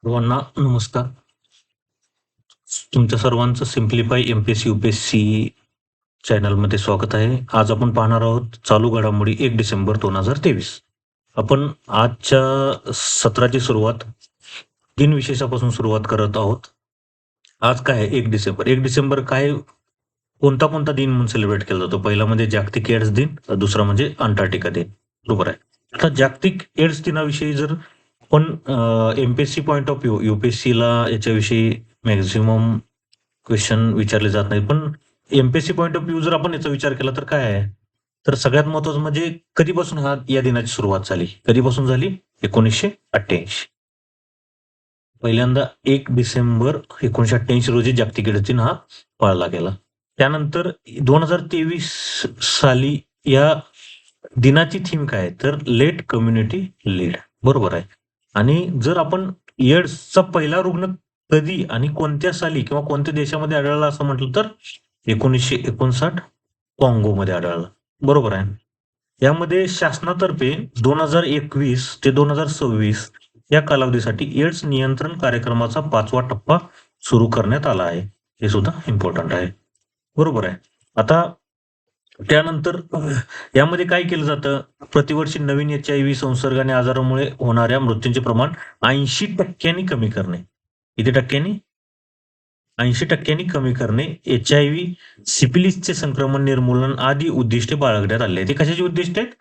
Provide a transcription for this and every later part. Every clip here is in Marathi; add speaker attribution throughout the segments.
Speaker 1: सर्वांना नमस्कार. तुमच्या सर्वांचं सिम्प्लिफाय एमपीएससी यूपीएससी चॅनलमध्ये स्वागत आहे. आज आपण पाहणार आहोत चालू घडामोडी 1 डिसेंबर 2023. आपण आजच्या सत्राची सुरुवात दिनविशेषापासून सुरुवात करत आहोत. आज काय आहे 1 डिसेंबर. 1 डिसेंबर काय कोणता कोणता दिन म्हणून सेलिब्रेट केला जातो? पहिला म्हणजे जागतिक एड्स दिन, दुसरा म्हणजे अंटार्क्टिका दिन. बरोबर आहे. आता जागतिक एड्स दिनाविषयी जर पण एमपीएससी पॉइंट ऑफ व्ह्यू यूपीएससीला याच्याविषयी मॅक्झिमम क्वेश्चन विचारले जात नाही, पण एमपीएससी पॉइंट ऑफ व्ह्यू जर आपण याचा विचार केला तर काय आहे, तर सगळ्यात महत्वाचं म्हणजे कधीपासून या दिनाची सुरुवात झाली. कधीपासून झाली? 1988. पहिल्यांदा 1 डिसेंबर 1988 रोजी जागतिक एड्स दिन हा पाळला गेला. त्यानंतर 2023 साली या दिनाची थीम काय आहे, तर लेट कम्युनिटी लीड. बरोबर आहे. आणि जर आपण एड्सचा पहिला रुग्ण कधी आणि कोणत्या साली किंवा कोणत्या देशामध्ये आढळला असं म्हटलं तर 1959 काँगोमध्ये आढळला. बरोबर आहे. यामध्ये शासनातर्फे 2021 ते 2026 या कालावधीसाठी एड्स नियंत्रण कार्यक्रमाचा 5वा टप्पा सुरू करण्यात आला आहे. हे सुद्धा इम्पॉर्टंट आहे. बरोबर आहे. आता त्यानंतर यामध्ये काय केलं जातं, प्रतिवर्षी नवीन HIV संसर्ग आणि आजारामुळे होणाऱ्या मृत्यूंचे प्रमाण 80% कमी करणे. किती टक्क्यांनी? 80% कमी करणे. HIV, सिफिलिसचे संक्रमण निर्मूलन आदी उद्दिष्टे बाळगण्यात आले. ते कशाची उद्दिष्ट आहेत?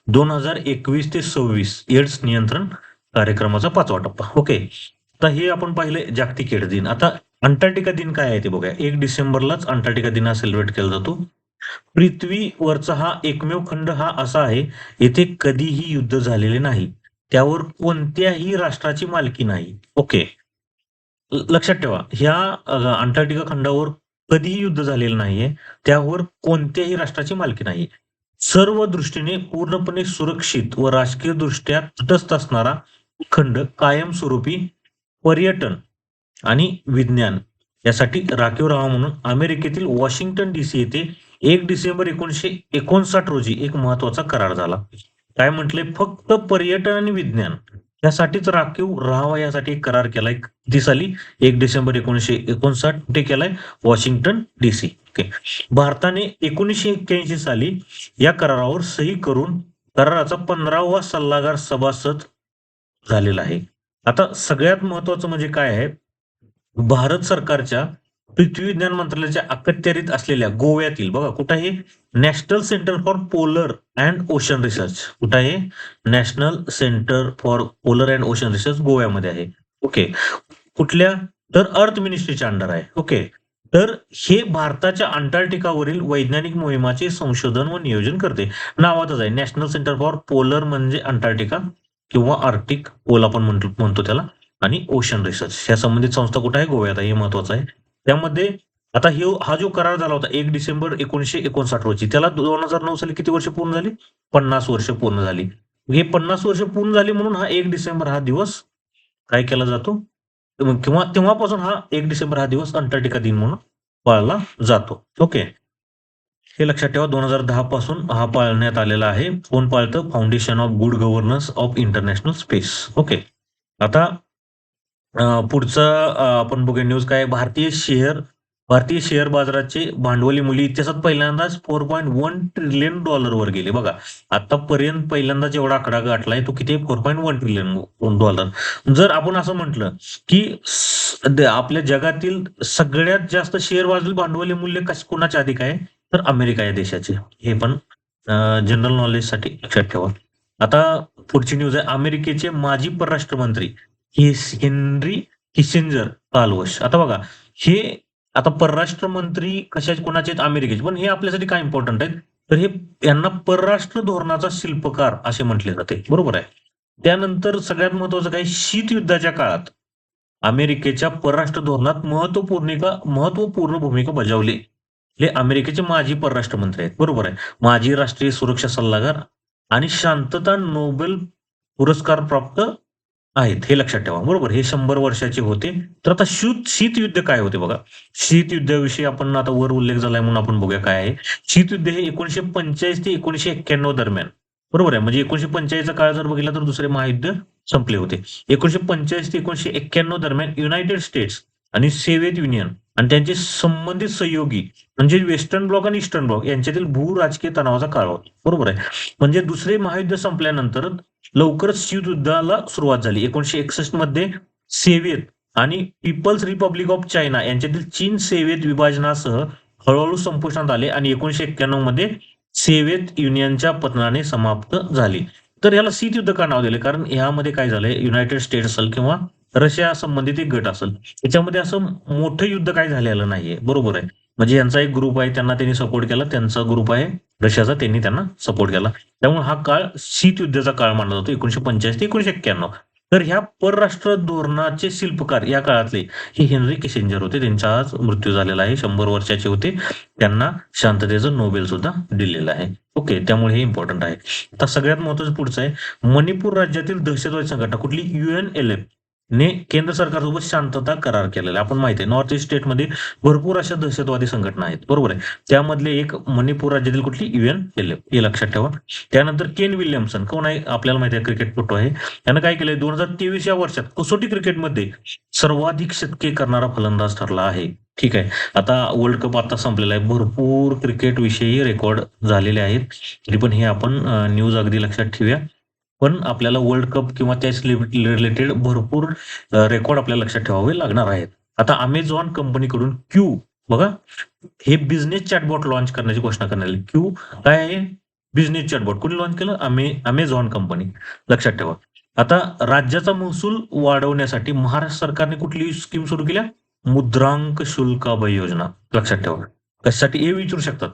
Speaker 1: 2021 ते 26 एड्स नियंत्रण कार्यक्रमाचा 5वा टप्पा. ओके. आता हे आपण पाहिले जागतिक एड्स दिन. आता अंटार्क्टिका दिन काय आहे ते बघूया. 1 डिसेंबरलाच अंटार्क्टिका दिन हा सेलिब्रेट केला जातो. पृथ्वीवरचा हा एकमेव खंड हा असा आहे, येथे कधीही युद्ध झालेले नाही. त्यावर कोणत्याही राष्ट्राची मालकी नाही. ओके. लक्षात ठेवा, ह्या अंटार्क्टिका खंडावर कधीही युद्ध झालेलं नाहीये. त्यावर कोणत्याही राष्ट्राची मालकी नाही. सर्व दृष्टीने पूर्णपणे सुरक्षित व राजकीय दृष्ट्या तटस्थ असणारा खंड कायमस्वरूपी पर्यटन आणि विज्ञान यासाठी राखीव राहावा म्हणून अमेरिकेतील वॉशिंग्टन DC येथे 1 डिसेंबर 1959 रोजी एक महत्वाचा करार झाला. काय म्हटले? फक्त पर्यटन आणि विज्ञान यासाठीच राखीव राहावा यासाठी एक करार केलाय. किती साली? 1 डिसेंबर 1959 कुठे केलाय? Washington DC. ओके. भारताने 1981 साली या करारावर सही करून कराराचा 15वा सल्लागार सभासद झालेला आहे. आता सगळ्यात महत्वाचं म्हणजे काय आहे, भारत सरकारच्या पृथ्वी विज्ञान मंत्रालयाच्या अखत्यारीत असलेल्या गोव्यातील, बघा कुठं आहे, national centre for polar and ocean research. कुठं आहे? National centre for polar and ocean research गोव्यामध्ये आहे. ओके. कुठल्या? तर अर्थ मिनिस्ट्रीच्या अंडर आहे. ओके. तर हे भारताच्या अंटार्क्टिकावरील वैज्ञानिक मोहिमाचे संशोधन व नियोजन करते. नावातच आहे, नॅशनल सेंटर फॉर पोलर म्हणजे अंटार्क्टिका किंवा आर्क्टिक पोल आपण म्हणतो त्याला, आणि ओशन रिसर्च या संबंधित संस्था कुठे आहे? गोव्यात आहे. हे महत्वाचं आहे. त्यामध्ये आता हा जो करार झाला होता 1 डिसेंबर 1959 रोजी, त्याला 2009 साली किती वर्ष पूर्ण झाली? 50 वर्ष पूर्ण झाली. हे 50 वर्ष पूर्ण झाली म्हणून हा 1 डिसेंबर हा दिवस काय केला जातो, किंवा तेव्हापासून हा 1 डिसेंबर हा दिवस अंटार्क्टिका दिन म्हणून पाळला जातो. ओके. हे लक्षात ठेवा. 2010 पासून हा पाळण्यात आलेला आहे. कोण पाळतं? Foundation of good governance of international space. Okay. आता पुढचा आपण बघूया न्यूज काय. भारतीय शेअर बाजाराचे भांडवली मूल्य इतिहासात पहिल्यांदाच $4.1 ट्रिलियन वर गेले. बघा, आतापर्यंत पहिल्यांदाच एवढा आकडा गाठलाय. तो किती? $4.1 ट्रिलियन. जर आपण असं म्हटलं की आपल्या जगातील सगळ्यात जास्त शेअर बाजार भांडवली मूल्य कोणाच्या अधिक आहे, तर अमेरिका या देशाचे. हे पण जनरल नॉलेजसाठी लक्षात ठेवा. आता पुढची न्यूज आहे. अमेरिकेचे माजी परराष्ट्र मंत्री हेनरी किसिंजर कालवश. आता बघा, हे आता परराष्ट्र मंत्री कोणाचे आहेत? अमेरिकेचे. पण हे आपल्यासाठी काय इम्पॉर्टंट आहेत, तर हे यांना परराष्ट्र धोरणाचा शिल्पकार असे म्हटले जाते. बरोबर आहे. त्यानंतर सगळ्यात महत्वाचं काय, शीत युद्धाच्या काळात अमेरिकेच्या परराष्ट्र धोरणात महत्वपूर्ण भूमिका बजावली. हे अमेरिकेचे माजी परराष्ट्र मंत्री आहेत. बरोबर आहे. माजी राष्ट्रीय सुरक्षा सल्लागार आणि शांतता नोबेल पुरस्कार प्राप्त आहेत. हे लक्षात ठेवा. बरोबर. हे 100 वर्षाचे होते. तर आता शीतयुद्ध काय होते बघा. शीतयुद्धाविषयी आपण आता वर उल्लेख झालाय म्हणून आपण बघूया काय आहे. शीतयुद्ध हे 1945 ते 1991 दरम्यान. बरोबर आहे. म्हणजे 1945चा काळ जर बघितला तर दुसरे महायुद्ध संपले होते. 1985 ते 1991 दरम्यान युनायटेड स्टेट्स आणि सोव्हिएत युनियन आणि त्यांचे संबंधित सहयोगी म्हणजे वेस्टर्न ब्लॉक आणि ईस्टर्न ब्लॉक यांच्यातील भू राजकीय तणावाचा काळ होता. बरोबर आहे. म्हणजे दुसरे महायुद्ध संपल्यानंतर लवकरच शीतयुद्धाला सुरुवात झाली. 1961 मध्ये सोव्हिएत आणि पीपल्स रिपब्लिक ऑफ चायना यांच्यातील चीन सोव्हिएत विभाजनासह हळूहळू संपुष्टात आले आणि 1991 मध्ये सोव्हिएत युनियनच्या पतनाने समाप्त झाली. तर याला शीतयुद्ध का नाव दिले? कारण यामध्ये काय झालंय, युनायटेड स्टेट्स असेल किंवा रशिया संबंधित एक गट असेल, याच्यामध्ये असं मोठं युद्ध काही झालेलं नाहीये. बरोबर आहे. म्हणजे यांचा एक ग्रुप आहे, त्यांना त्यांनी सपोर्ट केला. त्यांचा ग्रुप आहे रशियाचा, त्यांनी त्यांना सपोर्ट केला. त्यामुळे हा काळ शीतयुद्धाचा काळ मानला जातो 1985 ते 1991. तर ह्या परराष्ट्र धोरणाचे शिल्पकार या काळातले हे हेनरी किसिंजर होते. त्यांचा आज मृत्यू झालेला आहे. 100 वर्षाचे होते. त्यांना शांततेचं नोबेल सुद्धा दिलेलं आहे. ओके, त्यामुळे हे इम्पॉर्टंट आहे. आता सगळ्यात महत्वाचं पुढचं आहे, मणिपूर राज्यातील दहशतवादी संघटना कुठली? UNLF ने केंद्र सरकारसोबत शांतता करार केलेला आहे. आपण माहिती आहे नॉर्थ ईस्ट स्टेटमध्ये भरपूर अशा दहशतवादी संघटना आहेत. बरोबर आहे. त्यामधले एक मणिपूर राज्यातील कुठली? UNLF, हे लक्षात ठेवा. त्यानंतर केन विल्यमसन कोण आहे? आपल्याला माहिती आहे क्रिकेटपटू आहे. त्यानं काय केलंय 2023 या वर्षात कसोटी क्रिकेटमध्ये सर्वाधिक शतके करणारा फलंदाज ठरला आहे. ठीक आहे. आता वर्ल्ड कप आता संपलेला आहे. भरपूर क्रिकेट विषयी रेकॉर्ड झालेले आहेत. तरी पण हे आपण न्यूज अगदी लक्षात ठेवूया. पण आपल्याला वर्ल्ड कप किंवा त्याच रिलेटेड भरपूर रेकॉर्ड आपल्याला लक्षात ठेवावे लागणार आहेत. आता अमेझॉन कंपनीकडून क्यू बघा, हे बिझनेस चॅटबॉट लॉन्च करण्याची घोषणा करण्यात आली. क्यू काय आहे? Business chatbot. कोणी लॉन्च केलं? Amazon company. लक्षात ठेवा. आता राज्याचा महसूल वाढवण्यासाठी महाराष्ट्र सरकारने कुठली स्कीम सुरू केल्या? मुद्रांक शुल्क अभय योजना. लक्षात ठेवा. कशासाठी हे विचारू शकतात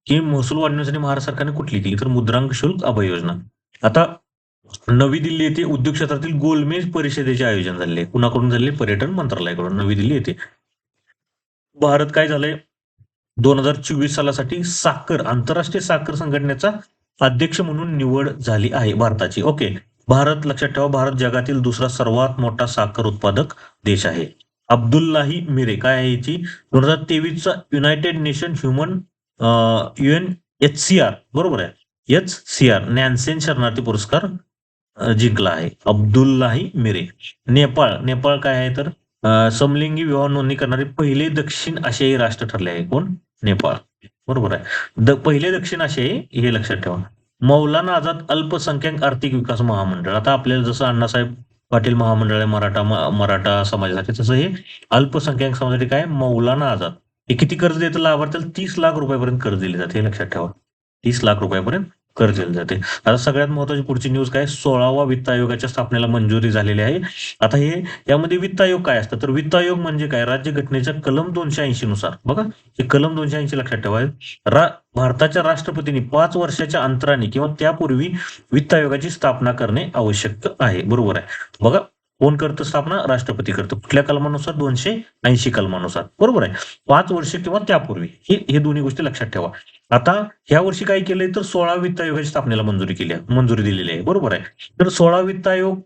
Speaker 1: की महसूल वाढवण्यासाठी महाराष्ट्र सरकारने कुठली केली? तर मुद्रांक शुल्क अभय योजना. आता नवी दिल्ली येथे उद्योग क्षेत्रातील गोलमेज परिषदेचे आयोजन झाले. कुणाकडून झाले? पर्यटन मंत्रालयाकडून. नवी दिल्ली येथे. भारत काय झालंय 2024 सालासाठी साखर आंतरराष्ट्रीय साखर संघटनेचा अध्यक्ष म्हणून निवड झाली आहे भारताची. ओके. भारत लक्षात ठेवा, भारत जगातील दुसरा सर्वात मोठा साखर उत्पादक देश आहे. अब्दुल्लाही मिरे काय आहे याची? 2023 चा युनायटेड नेशन ह्युमन UNHCR बरोबर आहे. HCR नॅन्सेन शरणार्थी पुरस्कार जिंकला आहे. अब्दुल्लाही मिरे. नेपाळ. नेपाळ काय आहे तर समलिंगी विवाह नोंदणी करणारे पहिले दक्षिण आशियाई राष्ट्र ठरले आहे. कोण? नेपाळ. बरोबर आहे. पहिले दक्षिण आशियाई हे लक्षात ठेवा. मौलाना आझाद अल्पसंख्याक आर्थिक विकास महामंडळ. आता आपल्याला जसं अण्णासाहेब पाटील महामंडळ आहे मराठा समाजासाठी, तसं हे अल्पसंख्याक समाजासाठी काय? मौलाना आझाद. हे किती कर्ज देतं लाभार्थ्याला? 30 लाख रुपयापर्यंत कर्ज दिले जाते. हे लक्षात ठेवा. 30 लाख रुपयापर्यंत कर्ज दिले जाते. आता सगळ्यात महत्वाची पुढची न्यूज काय? 16वा वित्त आयोगाच्या स्थापनेला मंजुरी झालेली आहे. आता हे यामध्ये वित्त आयोग काय असतं? तर वित्त आयोग म्हणजे काय? राज्य घटनेच्या कलम 280 नुसार बघा, हे कलम 280 लक्षात ठेवा. भारताच्या राष्ट्रपतींनी 5 वर्षाच्या अंतराने किंवा त्यापूर्वी वित्त आयोगाची स्थापना करणे आवश्यक आहे. बरोबर आहे. बघा, कोण करतं स्थापना? राष्ट्रपती करतो. कुठल्या कलमानुसार? 280 कलमानुसार. बरोबर आहे. 5 वर्ष किंवा त्यापूर्वी हे दोन्ही गोष्टी लक्षात ठेवा. आता ह्या वर्षी काय केलंय तर 16 वित्त आयोगाच्या स्थापनेला मंजुरी दिलेली आहे. बरोबर आहे. तर 16 वित्त आयोग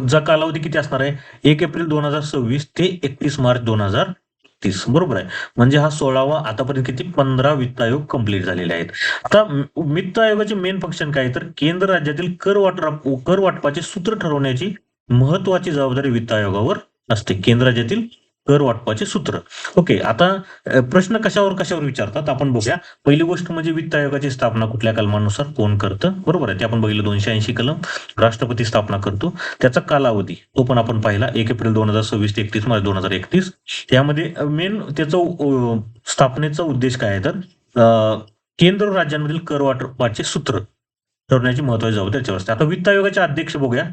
Speaker 1: चा कालावधी किती असणार आहे? 1 एप्रिल 2026 ते 31 मार्च 2030. बरोबर आहे. म्हणजे हा 16वा आतापर्यंत किती 15 वित्त आयोग कंप्लीट झालेले आहेत. आता वित्त आयोगाचे मेन फंक्शन काय? तर केंद्र राज्यातील कर वाटपाचे सूत्र ठरवण्याची महत्वाची जबाबदारी वित्त आयोगावर असते. केंद्र राज्यातील कर वाटपाचे सूत्र. ओके. आता प्रश्न कशावर विचारतात आपण बघूया. पहिली गोष्ट म्हणजे वित्त आयोगाची स्थापना कुठल्या कलमानुसार कोण करतं? बरोबर आहे. ते आपण बघितलं 280 कलम. राष्ट्रपती स्थापना करतो. त्याचा कालावधी तो पण आपण पाहिला 1 एप्रिल 2026 ते 31 मार्च 2031. त्यामध्ये मेन त्याचं स्थापनेचा उद्देश काय आहे तर केंद्र राज्यांमधील कर वाटपाचे सूत्र ठरवण्याची महत्वाची जबाबदारी त्याच्यावर असते. आता वित्त आयोगाचे अध्यक्ष बघूया.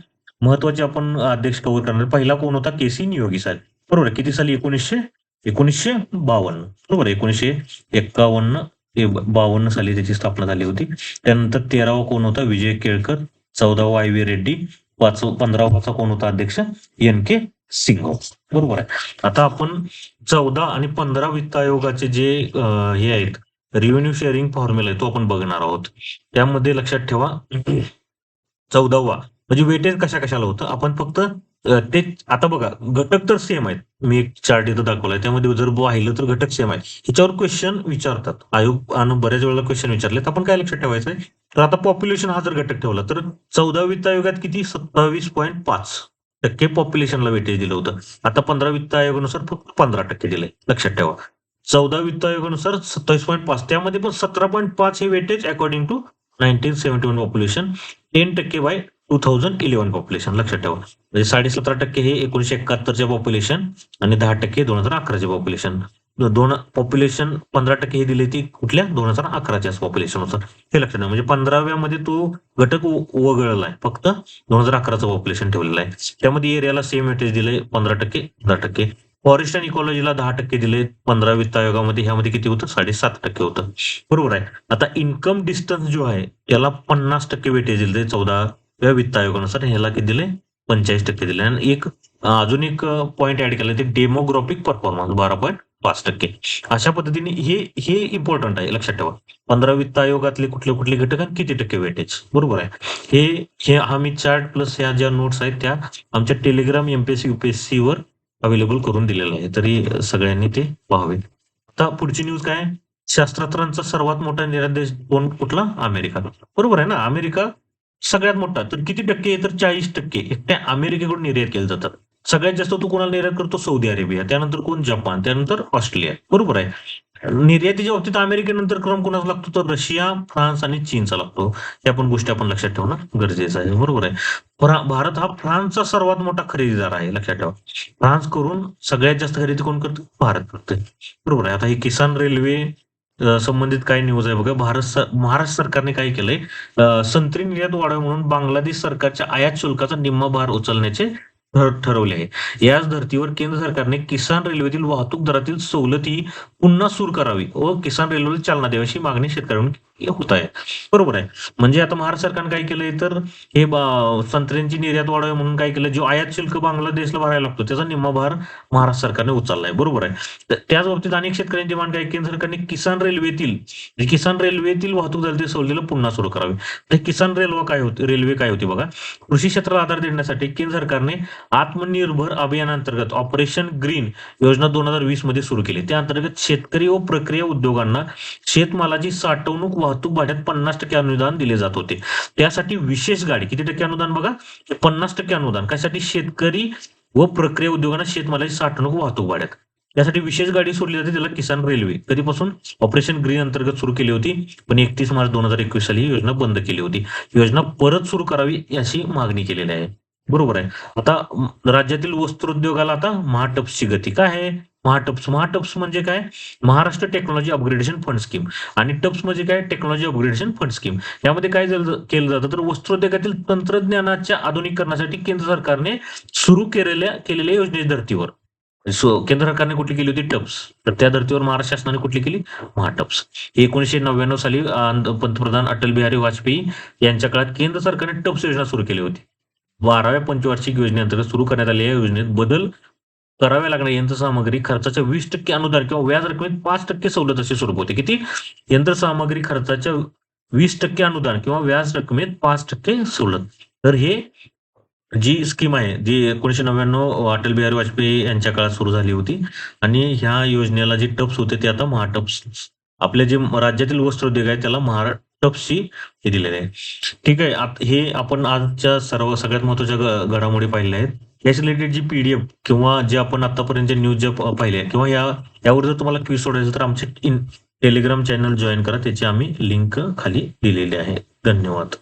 Speaker 1: महत्वाचे आपण अध्यक्ष कव्हर करणार. पहिला कोण होता? KC नियोगी साहेब. बरोबर आहे. किती साली? 1952. बरोबर आहे. 1951 ते 52 साली त्याची स्थापना झाली होती. त्यानंतर 13वा कोण होता? विजय केळकर. 14वा IV रेड्डी. 15वाचा कोण होता अध्यक्ष? NK सिंग. बरोबर आहे. आता आपण 14 आणि 15 वित्त आयोगाचे जे हे आहेत रेव्हेन्यू शेअरिंग फॉर्म्युला आहे तो आपण बघणार आहोत. त्यामध्ये लक्षात ठेवा 14वा म्हणजे वेटेज कशाला होतं आपण फक्त ते आता बघा घटक तर सेम आहेत. मी एक चार्ट इथं दाखवलाय त्यामध्ये जर पाहिलं तर घटक सेम आहे. ह्याच्यावर क्वेश्चन विचारतात. आयोग बऱ्याच वेळेला क्वेश्चन विचारलेत. आपण काय लक्षात ठेवायचंय तर आता पॉप्युलेशन हा जर घटक ठेवला तर 14 वित्त आयोगात किती 27.5% पॉप्युलेशनला वेटेज दिलं होतं. आता 15 वित्त आयोगानुसार फक्त 15% दिलंय, लक्षात ठेवा. 14 वित्त आयोगानुसार 27.5, त्यामध्ये पण 17.5 हे weightage according to 1971 population, 10% by 2011 population, लक्षात ठेवा. म्हणजे 17.5% हे 1971च्या पॉप्युलेशन आणि 10% 2011चे पॉप्युलेशन. दोन पॉप्युलेशन 15% हे दिले ती कुठल्या 2011च्या पॉप्युलेशन होतं, हे लक्षात ठेवा. म्हणजे 15व्या मध्ये तो घटक वगळलाय, फक्त 2011चं पॉप्युलेशन ठेवलेलं आहे. त्यामध्ये एरियाला सेम वेटेज दिले 15%, 10%. फॉरेस्ट अँड इकॉलॉजीला 10% दिले 15 वित्त आयोगामध्ये, ह्यामध्ये किती होतं 7.5% होतं, बरोबर आहे. आता इन्कम डिस्टन्स जो आहे याला 50% वेटेज दिले 14व्या वित्त आयोगानुसार, ह्याला किती दिले 45% दिले. आणि एक अजून एक पॉईंट ऍड केला ते डेमोग्राफिक परफॉर्मन्स 12.5%. अशा पद्धतीने हे इम्पॉर्टंट आहे, लक्षात ठेवा. 15 वित्त आयोगातले कुठले कुठले घटक आणि किती टक्के वेटेज, बरोबर आहे. हे हा मी चार्ट प्लस ह्या ज्या नोट्स आहेत त्या आमच्या टेलिग्राम एमपीएससी युपीएससी वर अवेलेबल करून दिलेलं आहे, तरी सगळ्यांनी ते पाहावे. आता पुढची न्यूज काय, शस्त्रास्त्रांचा सर्वात मोठा निर्यात देश कोण कुठला, अमेरिका, बरोबर आहे ना. अमेरिका सगळ्यात मोठा, तर किती टक्के तर 40% एकट्या अमेरिकेकडून निर्यात केले जातात. सगळ्यात जास्त तो कोणाला निर्यात करतो, सौदी अरेबिया, त्यानंतर कोण, जपान, त्यानंतर ऑस्ट्रेलिया, बरोबर आहे. निर्यातीच्या बाबतीत अमेरिकेनंतर क्रम कोणाचा लागतो, तर रशिया, फ्रान्स आणि चीनचा लागतो. या पण गोष्टी आपण लक्षात ठेवणं गरजेचं आहे, बरोबर आहे. भारत हा फ्रान्सचा सर्वात मोठा खरेदीदार आहे, लक्षात ठेवा. फ्रान्स करून सगळ्यात जास्त खरेदी कोण करतो, भारत करतोय, बरोबर आहे. आता ही किसान रेल्वे संबंधित काय न्यूज आहे बघा. महाराष्ट्र सरकारने काय केलंय, संत्री निर्यात वाढावी म्हणून बांगलादेश सरकारच्या आयात शुल्काचा निम्मा भार उचलण्याचे ठरवले आहे. याच धर्तीवर केंद्र सरकारने किसान रेल्वेतील वाहतूक दरातील सवलती पुन्हा सुरू करावी व किसान रेल्वेला चालना द्यावी अशी मागणी शेतकऱ्यांकडून होत आहे, बरोबर आहे. म्हणजे आता महाराष्ट्र सरकारने काय केलंय, तर हे संत्र्यांची निर्यात वाढावी म्हणून काय केलं, जो आयात शुल्क बांगलादेशला भरायला लागतो त्याचा निम्मा भार महाराष्ट्र सरकारने उचललाय, बरोबर आहे. त्याच बाबतीत अनेक शेतकऱ्यांची डिमांड काय, केंद्र सरकारने किसान रेल्वेतील वाहतूक दरातील सवलतीला पुन्हा सुरू करावी. किसान रेल्वे काय होती बघा. कृषी क्षेत्राला आधार देण्यासाठी केंद्र सरकारने आत्मनिर्भर अभियानांतर्गत ऑपरेशन ग्रीन योजना 2020 मध्ये सुरू केली. त्या अंतर्गत शेतकरी व प्रक्रिया उद्योगांना शेतमालाची साठवणूक वाहतूक भाड्यात 50% अनुदान दिले जात होते. त्यासाठी विशेष गाडी, किती टक्के अनुदान बघा, 50% अनुदान. कशासाठी, शेतकरी व प्रक्रिया उद्योगांना शेतमालाची साठवणूक वाहतूक भाड्यात. त्यासाठी विशेष गाडी सोडली जाते, त्याला किसान रेल्वे. कधीपासून, ऑपरेशन ग्रीन अंतर्गत सुरू केली होती, पण 31 मार्च 2021 साली ही योजना बंद केली होती. योजना परत सुरू करावी अशी मागणी केलेली आहे, बरोबर आहे. आता राज्यातील वस्त्रोद्योगाला आता महाटप्सची गती काय आहे, महाटप्स म्हणजे काय, Maharashtra technology upgradation fund scheme. आणि टप्स म्हणजे काय, टेक्नॉलॉजी अपग्रेडेशन फंड स्कीम. यामध्ये काय केलं जातं, तर वस्त्रोद्योगातील तंत्रज्ञानाच्या आधुनिकीकरणासाठी केंद्र सरकारने सुरू केलेल्या योजनेच्या धर्तीवर, केंद्र सरकारने कुठली केली होती, टप्स. तर त्या धर्तीवर महाराष्ट्र शासनाने कुठली केली, महाटप्स. 1999 साली पंतप्रधान अटल बिहारी वाजपेयी यांच्या काळात केंद्र सरकारने टप्स योजना सुरू केली होती. 12व्या पंचवार्षिक योजनेअंतर्गत सुरू करण्यात आलेल्या योजनेत बदल कराव्या लागणाऱ्या यंत्रसामग्री खर्चाच्या 20% अनुदान किंवा व्याज रकमेत 5% सवलत असे स्वरूप होते. किती, यंत्रसामग्री खर्चाच्या 20% अनुदान किंवा व्याज रकमेत 5% सवलत. तर हे जी स्कीम आहे, जी 1999 अटल बिहारी वाजपेयी यांच्या काळात सुरू झाली होती. आणि ह्या योजनेला जे टप्स होते ते आता महाटप्स, आपले जे राज्यातील वस्त्रोद्योग आहे त्याला महाटप्सची हे दिलेले आहे. ठीक आहे. हे आपण आजच्या सगळ्यात महत्वाच्या घडामोडी पाहिल्या आहेत. याच्या रिलेटेड जी पीडीएफ किंवा जे आपण आतापर्यंत न्यूज ज्या पाहिल्या किंवा यावर जर तुम्हाला क्विज सोडायचं तर आमचे टेलिग्राम चॅनल जॉईन करा, त्याची आम्ही लिंक खाली दिलेली आहे. धन्यवाद.